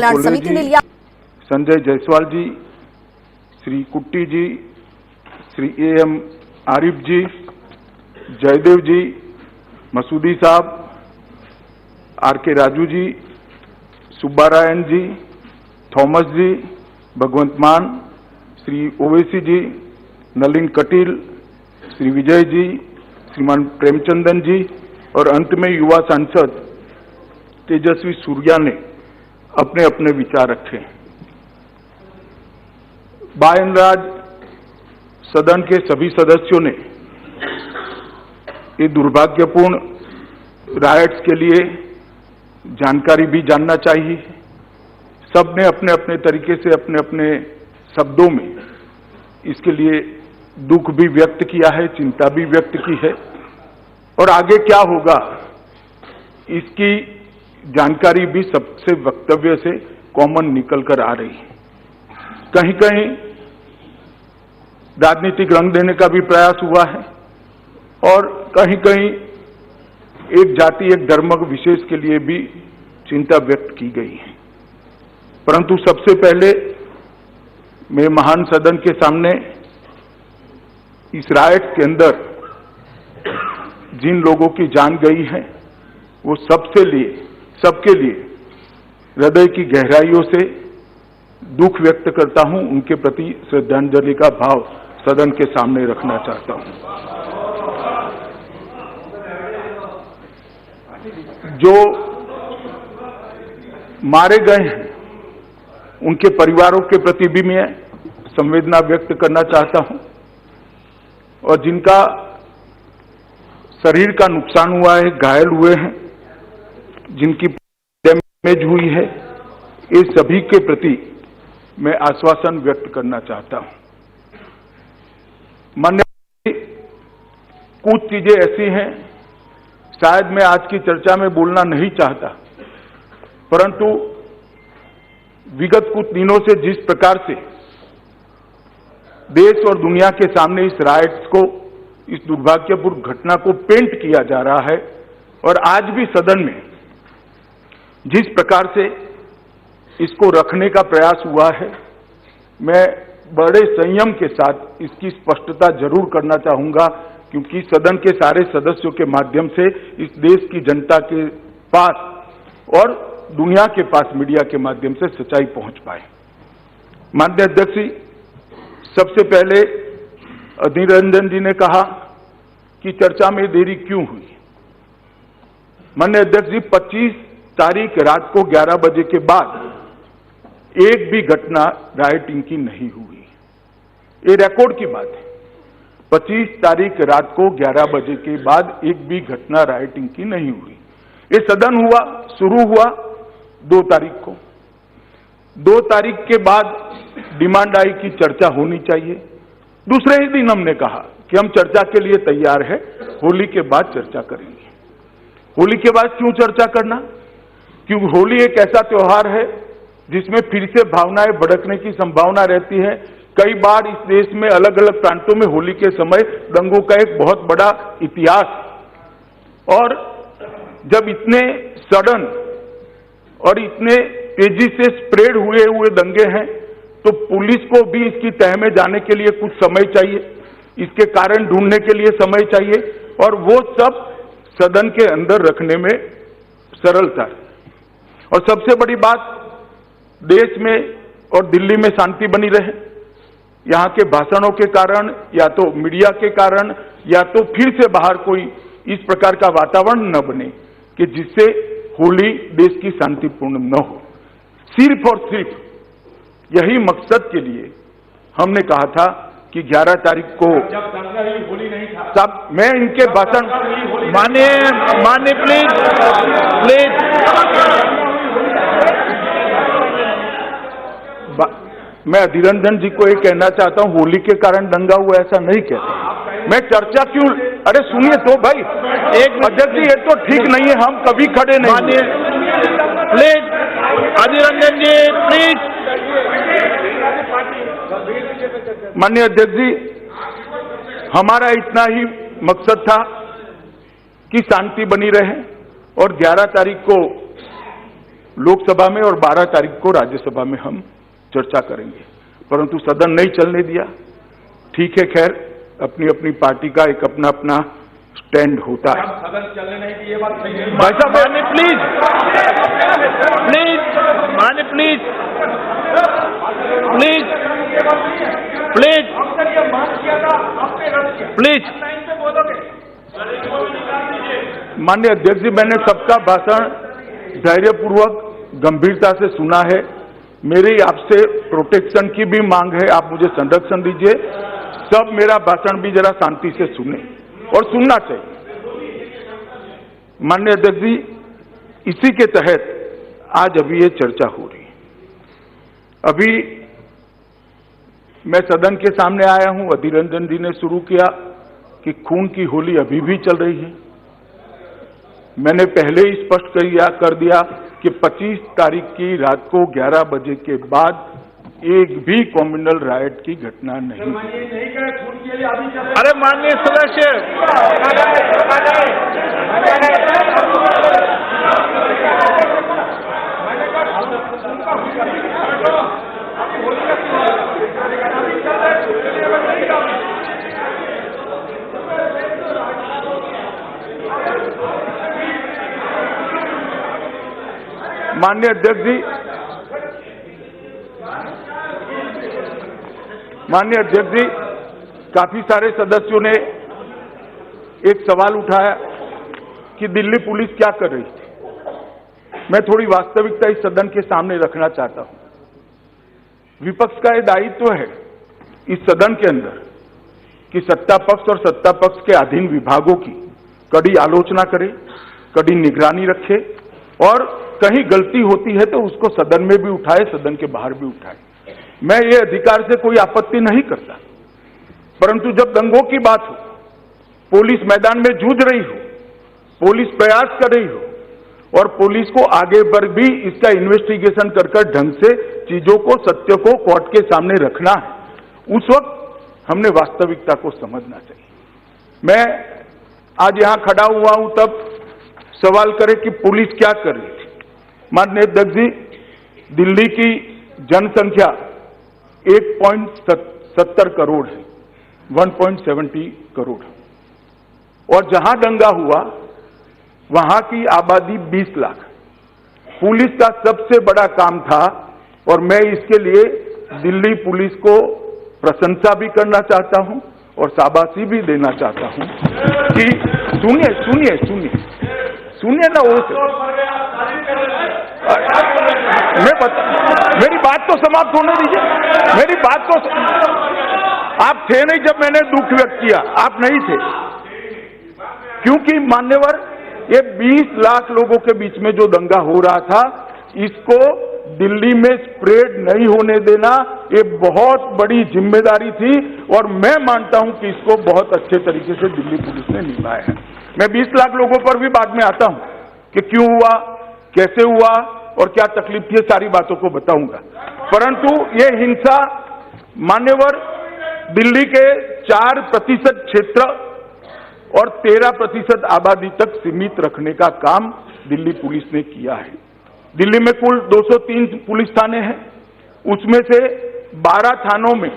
समिति ने लिया। संजय जायसवाल जी, श्री कुट्टी जी, श्री AM आरिफ जी, जयदेव जी, मसूदी साहब, RK राजू जी, सुब्बारायण जी, थॉमस जी, भगवंत मान, श्री ओवैसी जी, नलिन कटील, श्री विजय जी, श्रीमान प्रेमचंदन जी और अंत में युवा सांसद तेजस्वी सूर्या ने अपने अपने विचार रखे। बाय एंड लार्ज सदन के सभी सदस्यों ने ये दुर्भाग्यपूर्ण रायट्स के लिए जानकारी भी जानना चाहिए। सबने अपने अपने तरीके से अपने अपने शब्दों में इसके लिए दुख भी व्यक्त किया है, चिंता भी व्यक्त की है और आगे क्या होगा इसकी जानकारी भी सबसे वक्तव्य से कॉमन निकल कर आ रही है। कहीं कहीं राजनीतिक रंग देने का भी प्रयास हुआ है और कहीं कहीं एक जाति एक धर्म विशेष के लिए भी चिंता व्यक्त की गई है। परंतु सबसे पहले मैं महान सदन के सामने इस रायट के अंदर जिन लोगों की जान गई है वो सबके लिए हृदय की गहराइयों से दुख व्यक्त करता हूं, उनके प्रति श्रद्धांजलि का भाव सदन के सामने रखना चाहता हूं। जो मारे गए हैं उनके परिवारों के प्रति भी मैं संवेदना व्यक्त करना चाहता हूं और जिनका शरीर का नुकसान हुआ है, घायल हुए हैं, जिनकी डैमेज हुई है, ये सभी के प्रति मैं आश्वासन व्यक्त करना चाहता हूं। माननीय, कुछ चीजें ऐसी हैं शायद मैं आज की चर्चा में बोलना नहीं चाहता, परंतु विगत कुछ दिनों से जिस प्रकार से देश और दुनिया के सामने इस राइट्स को, इस दुर्भाग्यपूर्ण घटना को पेंट किया जा रहा है और आज भी सदन में जिस प्रकार से इसको रखने का प्रयास हुआ है, मैं बड़े संयम के साथ इसकी स्पष्टता जरूर करना चाहूंगा, क्योंकि सदन के सारे सदस्यों के माध्यम से इस देश की जनता के पास और दुनिया के पास मीडिया के माध्यम से सच्चाई पहुंच पाए। माननीय अध्यक्ष जी, सबसे पहले अधीर रंजन जी ने कहा कि चर्चा में देरी क्यों हुई। माननीय अध्यक्ष जी, 25 तारीख रात को 11 बजे के बाद एक भी घटना राइटिंग की नहीं हुई। ये रिकॉर्ड की बात है। 25 तारीख रात को 11 बजे के बाद एक भी घटना राइटिंग की नहीं हुई। ये सदन हुआ, शुरू हुआ 2 तारीख को। 2 तारीख के बाद डिमांड आई कि चर्चा होनी चाहिए। दूसरे ही दिन हमने कहा कि हम चर्चा के लिए तैयार है, होली के बाद चर्चा करेंगे। होली के बाद क्यों चर्चा करना? क्योंकि होली एक ऐसा त्योहार है जिसमें फिर से भावनाएं भड़कने की संभावना रहती है। कई बार इस देश में अलग अलग प्रांतों में होली के समय दंगों का एक बहुत बड़ा इतिहास, और जब इतने सडन और इतने तेजी से स्प्रेड हुए दंगे हैं तो पुलिस को भी इसकी तह में जाने के लिए कुछ समय चाहिए, इसके कारण ढूंढने के लिए समय चाहिए, और वो सब सदन के अंदर रखने में सरलता है। और सबसे बड़ी बात, देश में और दिल्ली में शांति बनी रहे। यहां के भाषणों के कारण या तो मीडिया के कारण या तो फिर से बाहर कोई इस प्रकार का वातावरण न बने कि जिससे होली देश की शांतिपूर्ण न हो। सिर्फ और सिर्फ यही मकसद के लिए हमने कहा था कि 11 तारीख को, जब दंगा ही होली नहीं था, सब मैं इनके भाषण माने प्लीज मैं अधीर रंजन जी को ये कहना चाहता हूं, होली के कारण दंगा हुआ ऐसा नहीं कहता मैं। चर्चा क्यों? अरे सुनिए तो भाई, एक अध्यक्ष जी, ये तो ठीक नहीं है, हम कभी खड़े नहीं। Please Adhir Ranjan ji, please. माननीय अध्यक्ष जी, हमारा इतना ही मकसद था कि शांति बनी रहे और 11 तारीख को लोकसभा में और 12 तारीख को राज्यसभा में हम चर्चा करेंगे, परंतु सदन नहीं चलने दिया। ठीक है, खैर अपनी अपनी पार्टी का एक अपना अपना स्टैंड होता है। सदन चलने नहीं दी, ये बात सही है। भाई साहब, माने प्लीज माने प्लीज प्लीज माननीय अध्यक्ष जी, मैंने सबका भाषण धैर्यपूर्वक गंभीरता से सुना है। मेरी आपसे प्रोटेक्शन की भी मांग है, आप मुझे संरक्षण दीजिए। सब मेरा भाषण भी जरा शांति से सुने और सुनना चाहिए। माननीय अध्यक्ष जी, इसी के तहत आज अभी ये चर्चा हो रही है। अभी मैं सदन के सामने आया हूं, अधीर रंजन जी ने शुरू किया कि खून की होली अभी भी चल रही है। मैंने पहले ही स्पष्ट कर दिया कि 25 तारीख की रात को 11 बजे के बाद एक भी कम्युनल राइट की घटना नहीं। अरे माननीय सदस्य, माननीय अध्यक्ष जी, काफी सारे सदस्यों ने एक सवाल उठाया कि दिल्ली पुलिस क्या कर रही थी। मैं थोड़ी वास्तविकता इस सदन के सामने रखना चाहता हूं। विपक्ष का यह दायित्व है इस सदन के अंदर कि सत्ता पक्ष और सत्ता पक्ष के अधीन विभागों की कड़ी आलोचना करे, कड़ी निगरानी रखे और कहीं गलती होती है तो उसको सदन में भी उठाए, सदन के बाहर भी उठाए। मैं ये अधिकार से कोई आपत्ति नहीं करता, परंतु जब दंगों की बात हो, पुलिस मैदान में जूझ रही हो, पुलिस प्रयास कर रही हो और पुलिस को आगे बढ़ भी इसका इन्वेस्टिगेशन कर ढंग से चीजों को, सत्य को कोर्ट के सामने रखना है, उस वक्त हमने वास्तविकता को समझना चाहिए। मैं आज यहां खड़ा हुआ हूं तब सवाल करे कि पुलिस क्या कर रही थी। माननीय अध्यक्ष जी, दिल्ली की जनसंख्या 1.70 करोड़ है, 1.70 करोड़, और जहां दंगा हुआ वहां की आबादी 20 लाख। पुलिस का सबसे बड़ा काम था और मैं इसके लिए दिल्ली पुलिस को प्रशंसा भी करना चाहता हूं और शाबाशी भी देना चाहता हूं कि सुनिए ना, मेरी बात तो समाप्त होने दीजिए। मेरी बात तो, आप थे नहीं जब मैंने दुख व्यक्त किया, आप नहीं थे, क्योंकि मान्यवर ये 20 लाख लोगों के बीच में जो दंगा हो रहा था, इसको दिल्ली में स्प्रेड नहीं होने देना ये बहुत बड़ी जिम्मेदारी थी और मैं मानता हूं कि इसको बहुत अच्छे तरीके से दिल्ली पुलिस ने निभाया है। मैं 20 लाख लोगों पर भी बाद में आता हूं कि क्यों हुआ, कैसे हुआ और क्या तकलीफ थी, सारी बातों को बताऊंगा। परंतु ये हिंसा मान्यवर दिल्ली के 4% क्षेत्र और 13% आबादी तक सीमित रखने का काम दिल्ली पुलिस ने किया है। दिल्ली में कुल 203 पुलिस थाने हैं, उसमें से 12 थानों में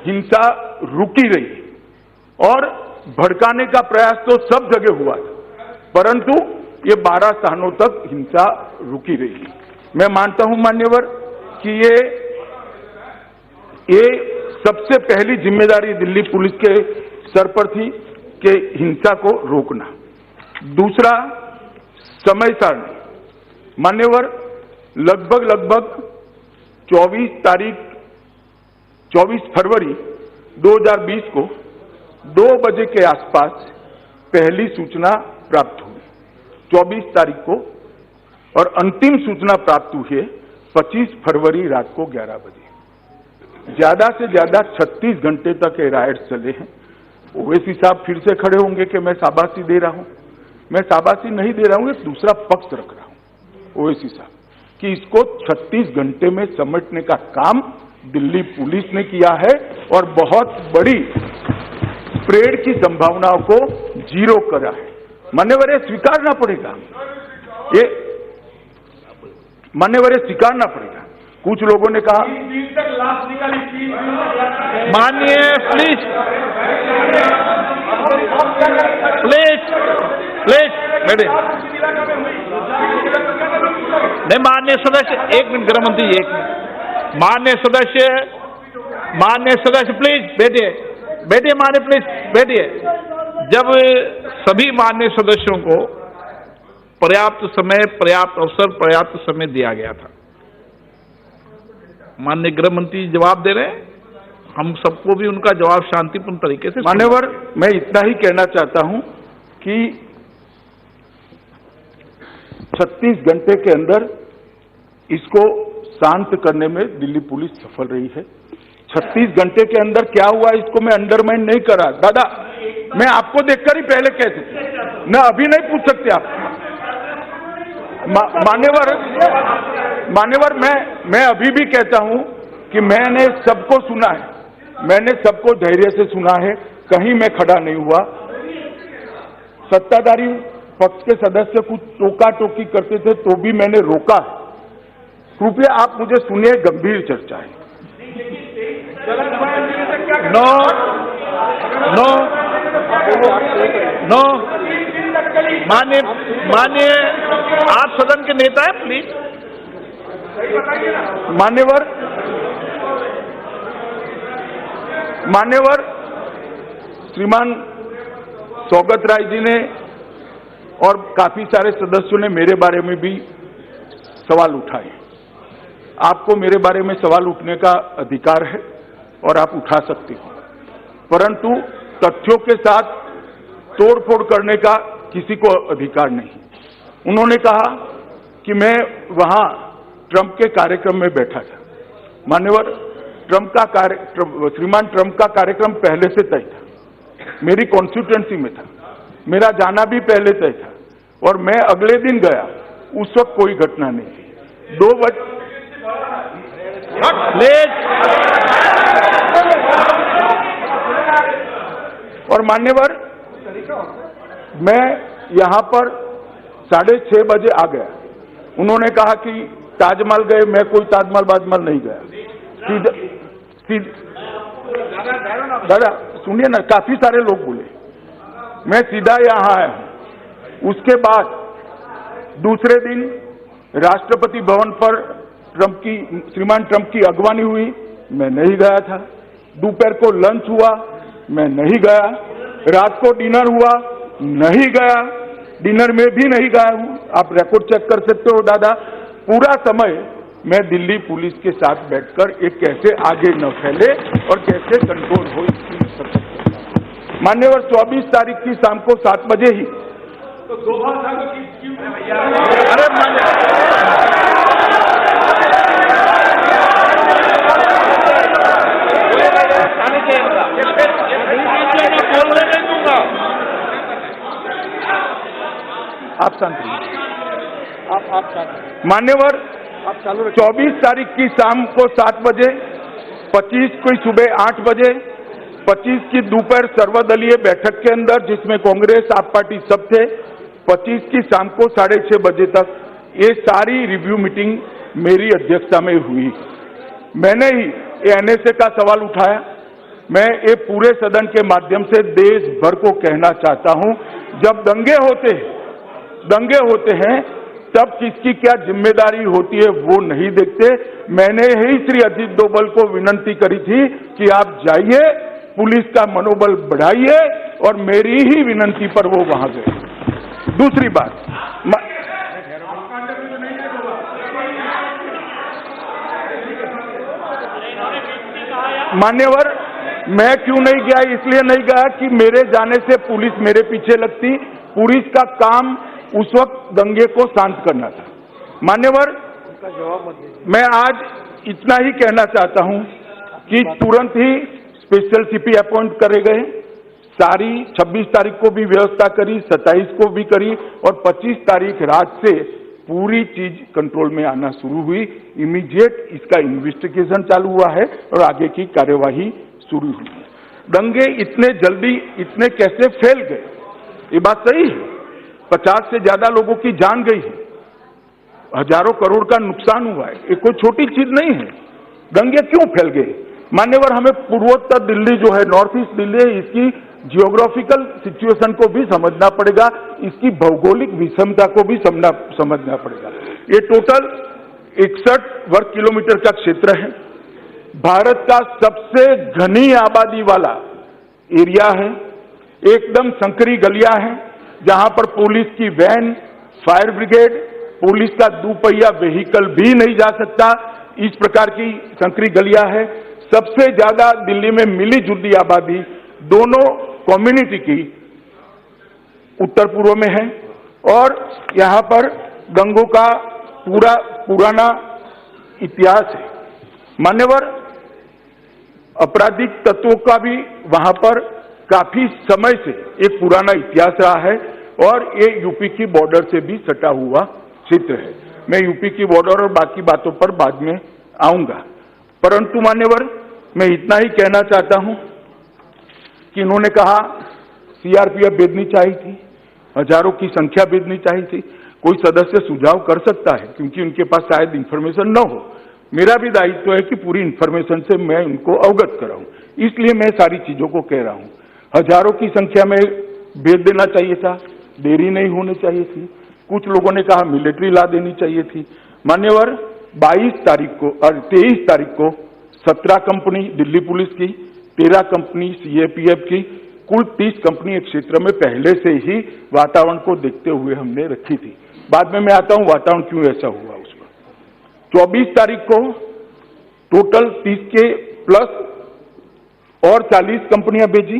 हिंसा रुकी रही और भड़काने का प्रयास तो सब जगह हुआ था, परंतु ये 12 स्थानों तक हिंसा रुकी रही। मैं मानता हूं मान्यवर कि ये सबसे पहली जिम्मेदारी दिल्ली पुलिस के सर पर थी कि हिंसा को रोकना। दूसरा, समय सारणी। मान्यवर लगभग 24 फरवरी 2020 को 2 बजे के आसपास पहली सूचना प्राप्त हुई, 24 तारीख को, और अंतिम सूचना प्राप्त हुई है 25 फरवरी रात को 11 बजे। ज्यादा से ज्यादा 36 घंटे तक ये राइट्स चले हैं। ओवैसी साहब फिर से खड़े होंगे कि मैं शाबाशी दे रहा हूं। मैं शाबाशी नहीं दे रहा हूं, एक दूसरा पक्ष रख रहा हूं ओवैसी साहब कि इसको 36 घंटे में समेटने का काम दिल्ली पुलिस ने किया है और बहुत बड़ी स्प्रेड की संभावनाओं को जीरो करा है। मान्यवर ये स्वीकारना पड़ेगा। मान्यवर ये स्वीकारना पड़ेगा। कुछ लोगों ने कहा लाश निकाली, माननीय प्लीज प्लीज प्लीज बैठे। नहीं माननीय सदस्य, एक मिनट गृह मंत्री जी, एक मिनट। माननीय सदस्य प्लीज बैठिए, बैठिए माननीय प्लीज बैठिए। जब सभी माननीय सदस्यों को पर्याप्त समय, पर्याप्त अवसर, पर्याप्त समय दिया गया था, माननीय गृह मंत्री जवाब दे रहे हैं, हम सबको भी उनका जवाब शांतिपूर्ण तरीके से। मान्यवर मैं इतना ही कहना चाहता हूं कि 36 घंटे के अंदर इसको शांत करने में दिल्ली पुलिस सफल रही है। 36 घंटे के अंदर क्या हुआ इसको मैं अंडरमाइन नहीं कर रहा। दादा मैं आपको देखकर ही पहले कह सकते, न अभी नहीं पूछ सकते आप। मान्यवर मैं अभी भी कहता हूं कि मैंने सबको सुना है, मैंने सबको धैर्य से सुना है, कहीं मैं खड़ा नहीं हुआ। सत्ताधारी पक्ष के सदस्य कुछ टोका टोकी करते थे तो भी मैंने रोका है। कृपया आप मुझे सुनिए, गंभीर चर्चा है। नो नो नो माननीय आप सदन के नेता है, प्लीज। मान्यवर श्रीमान सौगत राय जी ने और काफी सारे सदस्यों ने मेरे बारे में भी सवाल उठाए। आपको मेरे बारे में सवाल उठने का अधिकार है और आप उठा सकते हो, परंतु तथ्यों के साथ तोड़फोड़ करने का किसी को अधिकार नहीं। उन्होंने कहा कि मैं वहां ट्रंप के कार्यक्रम में बैठा था। मान्यवर श्रीमान ट्रंप का कार्यक्रम पहले से तय था, मेरी कॉन्स्टिट्यूएंसी में था, मेरा जाना भी पहले तय था और मैं अगले दिन गया, उस वक्त कोई घटना नहीं थी। 2 बजे और मान्यवर मैं यहां पर 6:30 बजे आ गया। उन्होंने कहा कि ताजमहल गए, मैं कोई ताजमहल नहीं गया। दादा सुनिए ना, काफी सारे लोग बोले, मैं सीधा यहां आया हूं। उसके बाद दूसरे दिन राष्ट्रपति भवन पर श्रीमान ट्रंप की अगवानी हुई, मैं नहीं गया था। दोपहर को लंच हुआ, मैं नहीं गया। रात को डिनर हुआ, नहीं गया। डिनर में भी नहीं गया हूं, आप रिकॉर्ड चेक कर सकते हो दादा। पूरा समय मैं दिल्ली पुलिस के साथ बैठकर ये कैसे आगे न फैले और कैसे कंट्रोल हो इसकी सब। मान्यवर 24 तारीख की शाम को 7 बजे ही तो 2 बार क्यों? अरे बोलने नहीं दूंगा। आप शांत रहिए। आप मान्यवर 24 तारीख की शाम को 7 बजे, 25 को सुबह 8 बजे, 25 की दोपहर सर्वदलीय बैठक के अंदर जिसमें कांग्रेस आप पार्टी सब थे, 25 की शाम को 6:30 बजे तक ये सारी रिव्यू मीटिंग मेरी अध्यक्षता में हुई। मैंने ही ये एनएसए का सवाल उठाया। मैं ये पूरे सदन के माध्यम से देश भर को कहना चाहता हूं, जब दंगे होते हैं तब किसकी क्या जिम्मेदारी होती है वो नहीं देखते। मैंने ही श्री अजीत डोभाल को विनती करी थी कि आप जाइए, पुलिस का मनोबल बढ़ाइए, और मेरी ही विनती पर वो वहां गए। दूसरी बात, मान्यवर मैं क्यों नहीं गया, इसलिए नहीं गया कि मेरे जाने से पुलिस मेरे पीछे लगती। पुलिस का काम उस वक्त दंगे को शांत करना था। मान्यवर मैं आज इतना ही कहना चाहता हूं कि तुरंत ही स्पेशल सीपी अपॉइंट करे गए। सारी 26 तारीख को भी व्यवस्था करी, 27 को भी करी, और 25 तारीख रात से पूरी चीज कंट्रोल में आना शुरू हुई। इमीडिएट इसका इन्वेस्टिगेशन चालू हुआ है और आगे की कार्यवाही शुरू हुई है। दंगे इतने जल्दी इतने कैसे फैल गए, ये बात सही है। 50 से ज्यादा लोगों की जान गई है। हजारों करोड़ का नुकसान हुआ है, ये कोई छोटी चीज नहीं है। दंगे क्यों फैल गए? मान्यवर, हमें पूर्वोत्तर दिल्ली जो है, नॉर्थ ईस्ट दिल्ली है, इसकी जियोग्राफिकल सिचुएशन को भी समझना पड़ेगा, इसकी भौगोलिक विषमता को भी समझना पड़ेगा। ये टोटल 61 वर्ग किलोमीटर का क्षेत्र है, भारत का सबसे घनी आबादी वाला एरिया है, एकदम संकरी गलियां हैं जहां पर पुलिस की वैन, फायर ब्रिगेड, पुलिस का दोपहिया व्हीकल भी नहीं जा सकता, इस प्रकार की संकरी गलियां है। सबसे ज्यादा दिल्ली में मिली जुली आबादी दोनों कम्युनिटी की उत्तर पूर्व में है और यहां पर दंगों का पूरा पुराना इतिहास है। मान्यवर, आपराधिक तत्वों का भी वहां पर काफी समय से एक पुराना इतिहास रहा है और ये यूपी की बॉर्डर से भी सटा हुआ क्षेत्र है। मैं यूपी की बॉर्डर और बाकी बातों पर बाद में आऊंगा, परंतु मान्यवर, मैं इतना ही कहना चाहता हूं कि इन्होंने कहा सीआरपीएफ भेजनी चाहिए थी, हजारों की संख्या भेजनी चाहिए थी। कोई सदस्य सुझाव कर सकता है क्योंकि उनके पास शायद इंफॉर्मेशन न हो। मेरा भी दायित्व है कि पूरी इंफॉर्मेशन से मैं उनको अवगत कराऊं, इसलिए मैं सारी चीजों को कह रहा हूं। हजारों की संख्या में भेज देना चाहिए था, देरी नहीं होनी चाहिए थी। कुछ लोगों ने कहा मिलिट्री ला देनी चाहिए थी। मान्यवर, 22 तारीख को और 23 तारीख को 17 कंपनी दिल्ली पुलिस की, 13 कंपनी सीएपीएफ की, कुल 30 कंपनी एक क्षेत्र में पहले से ही वातावरण को देखते हुए हमने रखी थी। बाद में मैं आता हूं वातावरण क्यों ऐसा हुआ उसमें। 24 तारीख को टोटल 30 के प्लस और 40 कंपनियां भेजी,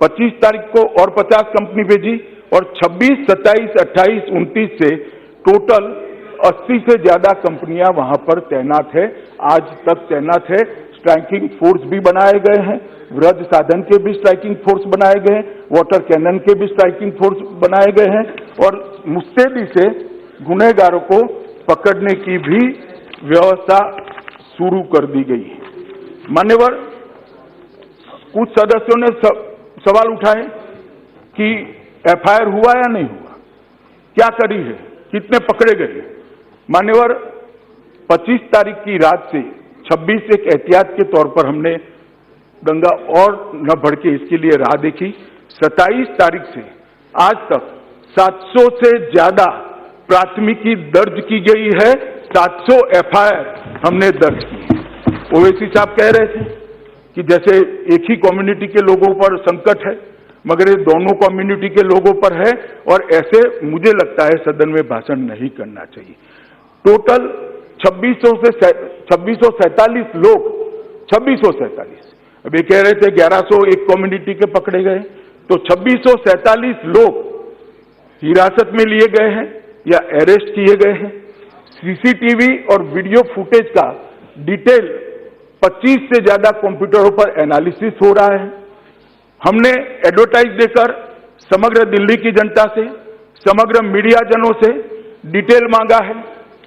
25 तारीख को और 50 कंपनी भेजी और 26, 27, 28, 29 से टोटल 80 से ज्यादा कंपनियां वहां पर तैनात है, आज तक तैनात है। स्ट्राइकिंग फोर्स भी बनाए गए हैं, वृद्ध साधन के भी स्ट्राइकिंग फोर्स बनाए गए हैं, वाटर कैनन के भी स्ट्राइकिंग फोर्स बनाए गए हैं और मुस्तैदी से गुनहगारों को पकड़ने की भी व्यवस्था शुरू कर दी गई है। मान्यवर, कुछ सदस्यों ने सवाल उठाए कि एफआईआर हुआ या नहीं हुआ, क्या करी है, कितने पकड़े गए। मान्यवर, 25 तारीख की रात से 26 एक एहतियात के तौर पर हमने दंगा और न भड़के इसके लिए राह देखी। 27 तारीख से आज तक 700 से ज्यादा प्राथमिकी दर्ज की गई है, 700 एफआईआर हमने दर्ज की। ओवैसी साहब कह रहे थे कि जैसे एक ही कम्युनिटी के लोगों पर संकट है, मगर ये दोनों कम्युनिटी के लोगों पर है और ऐसे मुझे लगता है सदन में भाषण नहीं करना चाहिए। टोटल 2647 लोग, 2647, अब ये कह रहे थे 1100 एक कम्युनिटी के पकड़े गए, तो 2647 लोग हिरासत में लिए गए हैं या अरेस्ट किए गए हैं। सीसीटीवी और वीडियो फुटेज का डिटेल 25 से ज्यादा कंप्यूटरों पर एनालिसिस हो रहा है। हमने एडवर्टाइज देकर समग्र दिल्ली की जनता से, समग्र मीडिया जनों से डिटेल मांगा है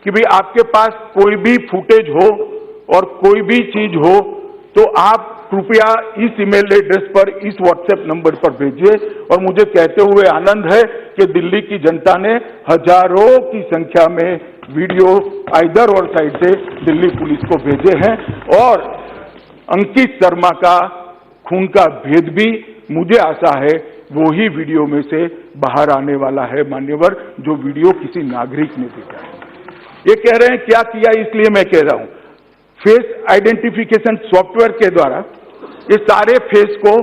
कि भाई आपके पास कोई भी फुटेज हो और कोई भी चीज हो तो आप कृपया इस ईमेल एड्रेस पर, इस व्हाट्सएप नंबर पर भेजिए। और मुझे कहते हुए आनंद है कि दिल्ली की जनता ने हजारों की संख्या में वीडियो इधर और साइड से दिल्ली पुलिस को भेजे हैं और अंकित शर्मा का खून का भेद भी मुझे आशा है वो ही वीडियो में से बाहर आने वाला है मान्यवर, जो वीडियो किसी नागरिक ने देखा है। ये कह रहे हैं क्या किया, इसलिए मैं कह रहा हूं फेस आइडेंटिफिकेशन सॉफ्टवेयर के द्वारा ये सारे फेस को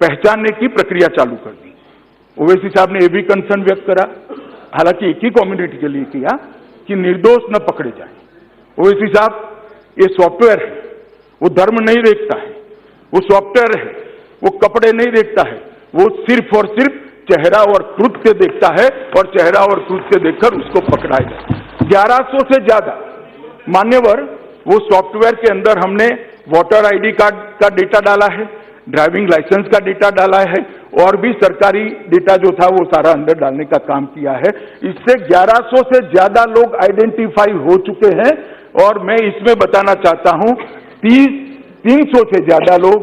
पहचानने की प्रक्रिया चालू कर दी। ओवैसी साहब ने यह भी कंसर्न व्यक्त करा, हालांकि एक ही कम्युनिटी के लिए किया, कि निर्दोष न पकड़े जाएं। ओवैसी साहब, ये सॉफ्टवेयर है, वो धर्म नहीं देखता है, वो सॉफ्टवेयर है, वो कपड़े नहीं देखता है, वो सिर्फ और सिर्फ चेहरा और कृत्य देखता है और चेहरा और कृत्य देखकर उसको पकड़ाएगा। 1100 से ज्यादा मान्यवर, वो सॉफ्टवेयर के अंदर हमने वोटर आईडी कार्ड का डेटा डाला है, ड्राइविंग लाइसेंस का डेटा डाला है और भी सरकारी डेटा जो था वो सारा अंदर डालने का काम किया है। इससे 1100 से ज्यादा लोग आइडेंटिफाई हो चुके हैं और मैं इसमें बताना चाहता हूं 300 से ज्यादा लोग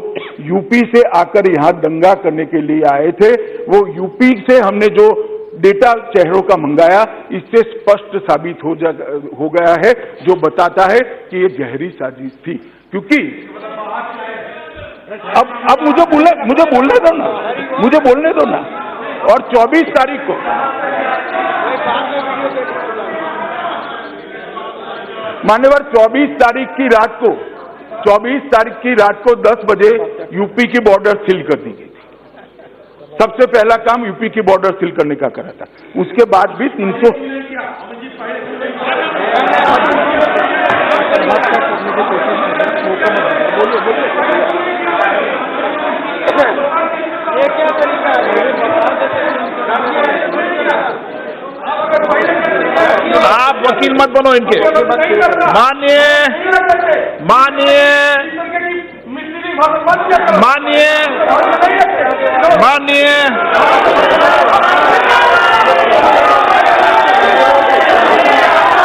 यूपी से आकर यहां दंगा करने के लिए आए थे। वो यूपी से हमने जो डेटा चेहरों का मंगाया, इससे स्पष्ट साबित हो गया है, जो बताता है कि ये जहरी साजिश थी। क्योंकि अब मुझे बोलने दो ना। और 24 तारीख को मान्यवर 24 तारीख की रात को 10 बजे यूपी की बॉर्डर सील कर दी गई थी। सबसे पहला काम यूपी की बॉर्डर सील करने का करा था। उसके बाद भी 300 आप वकील मत बनो इनके।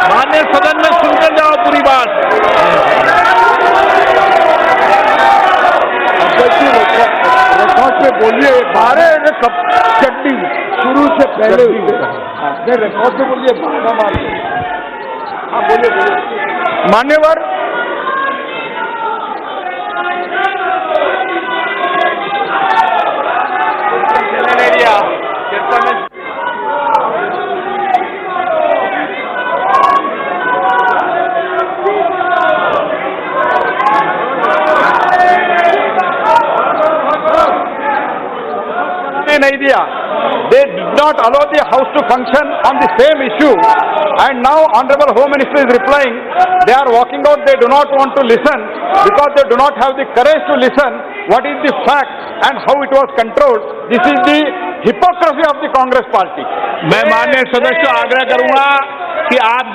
माननीय सदन में सुनकर जाओ पूरी बात। रिकॉर्ड पे बोलिए, बारे चट्टी शुरू से पहले रिकॉर्ड पे बोलिए, बोलिए। मान्यवर नहीं दिया। They did not allow the house to function on the same issue, and now Honorable Home Minister is replying. They are walking out. They do not want to listen because they do not have the courage to listen. What is the fact and how it was controlled? This is the hypocrisy of the Congress party. मैं माननीय सदस्य आग्रह करूंगा कि आप